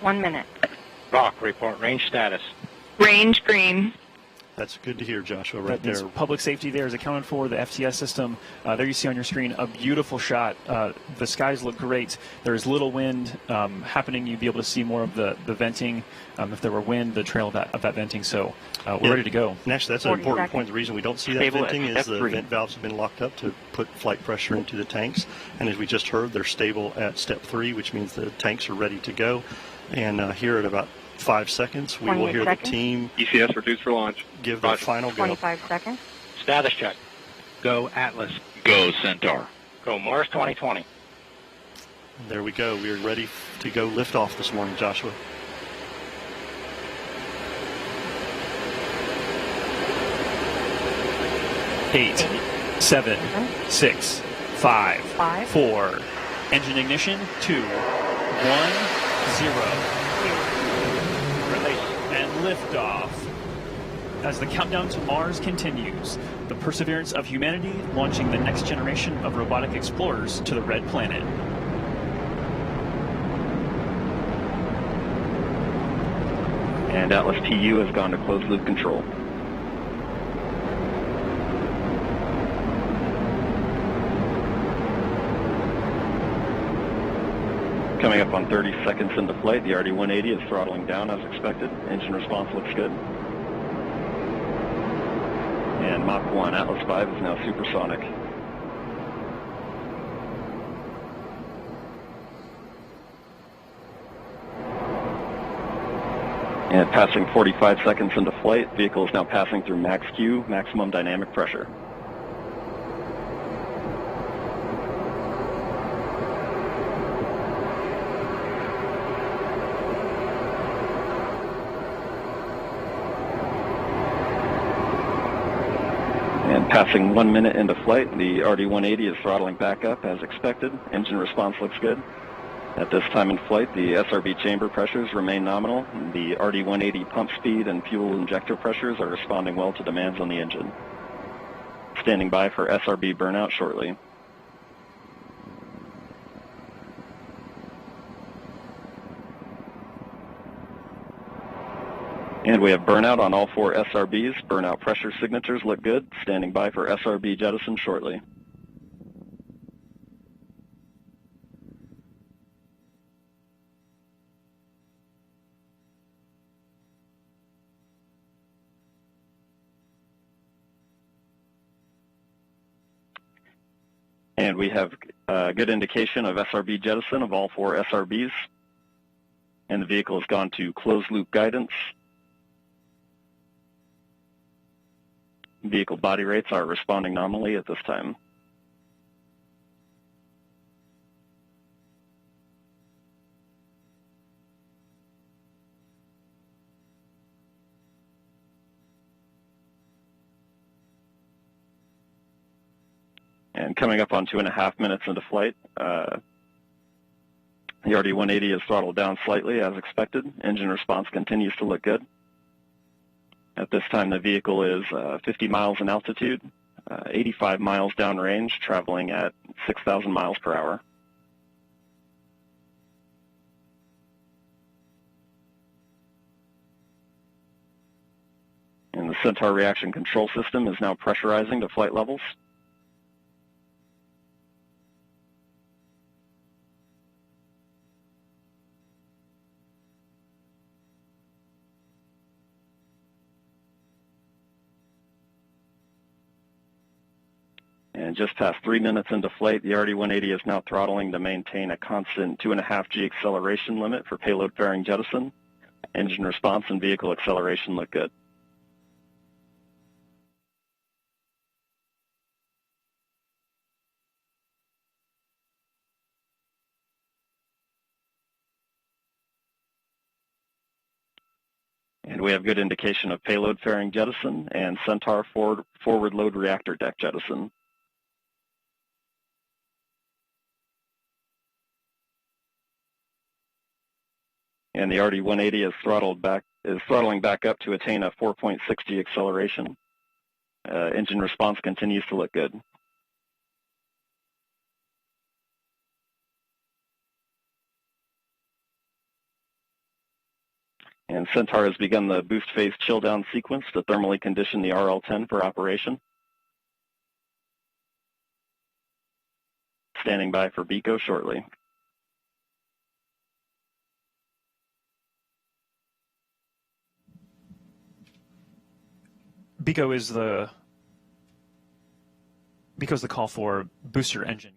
1 minute. Rock, report range status. Range green. That's good to hear, Joshua, right there. Public safety there is accounted for, the FTS system. There you see on your screen a beautiful shot. The skies look great. There's little wind happening. You'd be able to see more of the venting. If there were wind, the trail of that venting. So we're ready to go. And actually, that's an important point. The reason we don't see that venting is the vent valves have been locked up to put flight pressure into the tanks. And as we just heard, they're stable at step 3, which means the tanks are ready to go. And here at about 5 seconds, we will hear the team ECS reduced for launch. Give their final go. 25 seconds. Status check. Go Atlas. Go Centaur. Go Mars 2020. There we go. We are ready to go lift off this morning, Joshua. Eight, 7, 6, 5, 4. Engine ignition. 2, 1, 0. And liftoff. As the countdown to Mars continues, the perseverance of humanity launching the next generation of robotic explorers to the Red Planet. And Atlas TU has gone to closed loop control. Coming up on 30 seconds into flight, the RD-180 is throttling down as expected. Engine response looks good. And Mach 1, Atlas 5 is now supersonic. And passing 45 seconds into flight, vehicle is now passing through max Q, maximum dynamic pressure. Passing 1 minute into flight, the RD-180 is throttling back up as expected. Engine response looks good. At this time in flight, the SRB chamber pressures remain nominal. The RD-180 pump speed and fuel injector pressures are responding well to demands on the engine. Standing by for SRB burnout shortly. And we have burnout on all 4 SRBs. Burnout pressure signatures look good. Standing by for SRB jettison shortly. And we have a good indication of SRB jettison of all 4 SRBs. And the vehicle has gone to closed loop guidance. Vehicle body rates are responding nominally at this time. And coming up on 2.5 minutes into flight, the RD-180 is throttled down slightly as expected. Engine response continues to look good. At this time, the vehicle is 50 miles in altitude, 85 miles downrange, traveling at 6,000 miles per hour. And the Centaur reaction control system is now pressurizing to flight levels. And just past 3 minutes into flight, the RD-180 is now throttling to maintain a constant 2.5 G acceleration limit for payload fairing jettison. Engine response and vehicle acceleration look good. And we have good indication of payload fairing jettison and Centaur forward load reactor deck jettison. And the RD-180 is throttling back up to attain a 4.6 G acceleration. Engine response continues to look good. And Centaur has begun the boost phase chill down sequence to thermally condition the RL-10 for operation. Standing by for BECO shortly. BECO's the call for booster engine.